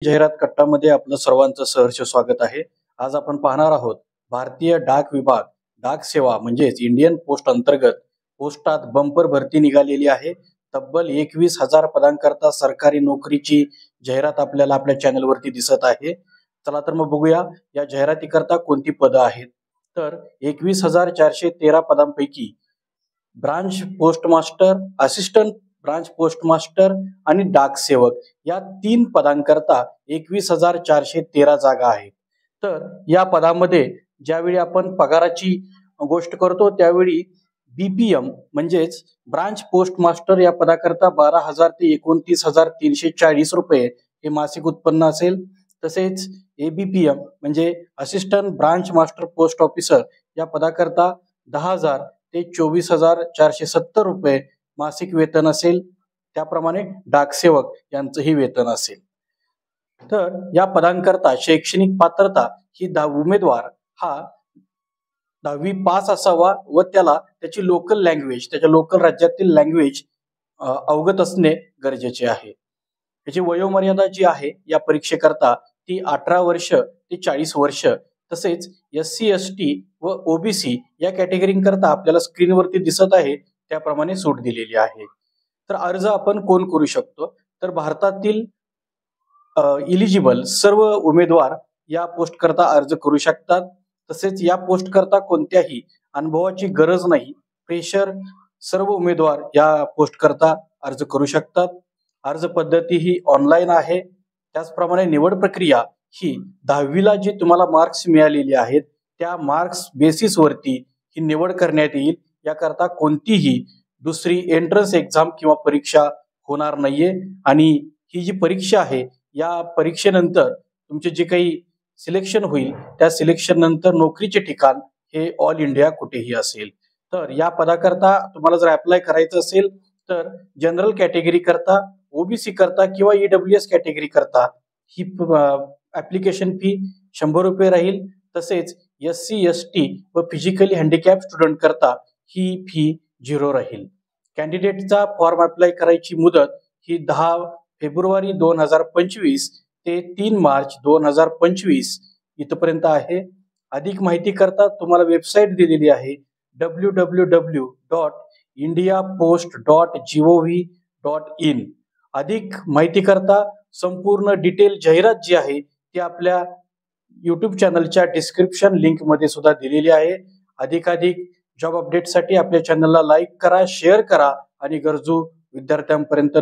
जाहिरात कट्टामध्ये आपलं सर्वांचं सहर्ष स्वागत आहे. आज आपण पाहणार आहोत भारतीय डाक विभाग, डाक सेवा म्हणजेच इंडियन पोस्ट अंतर्गत पोस्टात बंपर भरती निघालेली आहे. तब्बल 21,000 पदांकरता सरकारी नोकरीची जाहिरात आपल्याला आपल्या चॅनलवरती दिसत आहे. चला तर मग बघूया या जाहिरातीकरता कोणती पदं आहेत. तर 21,413 पदांपैकी branch postmaster, assistant branch postmaster आणि डाक सेवक या 3 पदांकरता 21,413 जागा आहेत. तर या पदामध्ये ज्यावेळी आपण पगाराची गोष्ट करतो त्यावेळी BPM म्हणजेच ब्रांच पोस्टमास्टर या पदाकरता 12,000 ते 29,340 रुपये हे मासिक उत्पन्न असेल. तसेच ABPM म्हणजे assistant branch master post officer या पदाकरता 10,000 ते 24,470 रुपये मासिक वेतन असेल. त्याप्रमाणे डाकसेवक यांचंही वेतन असेल. तर या पदांकरता शैक्षणिक पात्रता ही उमेदवार हा 10वी पास असावा व त्याला त्याची लोकल लँग्वेज, त्याच्या लोकल राज्यातील लँग्वेज अवगत असणे गरजेचे आहे. त्याची वयोमर्यादा जी आहे या परीक्षेकरता ती 18 वर्ष ते 40 वर्ष, तसेच SC ST व OBC या कॅटेगरीकरता आपल्याला स्क्रीनवरती दिसत आहे त्याप्रमाणे सूट दिलेली आहे. तर अर्ज आपण कोण करू शकतो? तर भारतातील इलिजिबल सर्व उमेदवार या पोस्ट करता अर्ज करू शकतात. तसेच या पोस्ट करता कोणत्याही अनुभवाची गरज नाही. फ्रेशर सर्व उमेदवार या पोस्ट करता अर्ज करू शकतात. अर्ज पद्धती ही ऑनलाईन आहे. त्याचप्रमाणे निवड प्रक्रिया ही 10वीला जी तुम्हाला मार्क्स मिळालेली आहेत त्या मार्क्स बेसिसवरती ही निवड करण्यात येईल. याकरता कोणतीही दुसरी एंट्रन्स एक्झाम किंवा परीक्षा होणार नाहीये. आणि ही जी परीक्षा आहे या परीक्षेनंतर तुमचे जे काही सिलेक्शन होईल त्या सिलेक्शन नंतर नोकरीचे ठिकाण हे ऑल इंडिया कुठेही असेल. तर या पदाकरता तुम्हाला जर अप्लाय करायचं असेल तर जनरल कॅटेगरी करता, OBC करता किंवा EWS कॅटेगरी करता ही ऍप्लिकेशन फी 100 रुपये राहील. तसेच SC ST व फिजिकली हँडिकॅप स्टुडंट करता ही फी 0 राहील. कॅन्डिडेटचा फॉर्म अप्लाय करायची मुदत ही 10 फेब्रुवारी 2025 ते 3 मार्च 2025 इथपर्यंत आहे. अधिक माहिती करता तुम्हाला वेबसाईट दिलेली आहे www.indiapost.gov.in. अधिक माहिती करता संपूर्ण डिटेल जाहिरात जी आहे ती आपल्या YouTube चॅनलच्या डिस्क्रिप्शन लिंक मध्ये सुद्धा दिलेली आहे. अधिकाधिक जॉब अपडेटसाठी आपल्या चॅनलला लाईक करा, शेअर करा आणि गरजू विद्यार्थ्यांपर्यंत